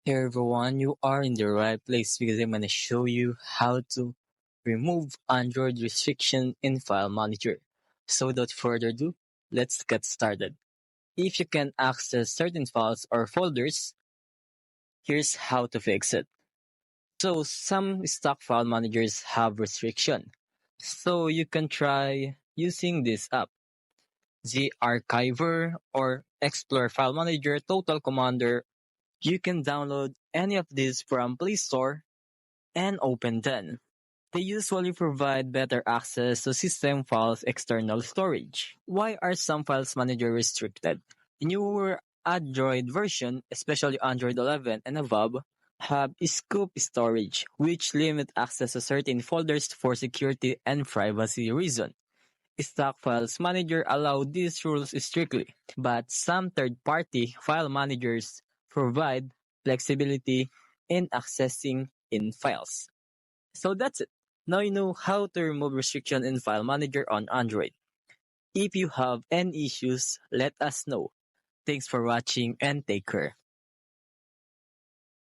Hey everyone, you are in the right place because I'm going to show you how to remove Android restriction in File Manager. So without further ado, let's get started. If you can access certain files or folders, here's how to fix it. So some stock file managers have restriction. So you can try using this app, the Archiver or Explore File Manager Total Commander. You can download any of these from Play Store and open them. They usually provide better access to system files' external storage. Why are some files manager restricted? The newer Android version, especially Android 11 and above, have scope storage, which limit access to certain folders for security and privacy reasons. Stock Files Manager allow these rules strictly, but some third-party file managers provide flexibility in accessing in files. So that's it. Now you know how to remove restriction in File Manager on Android. If you have any issues, let us know. Thanks for watching and take care.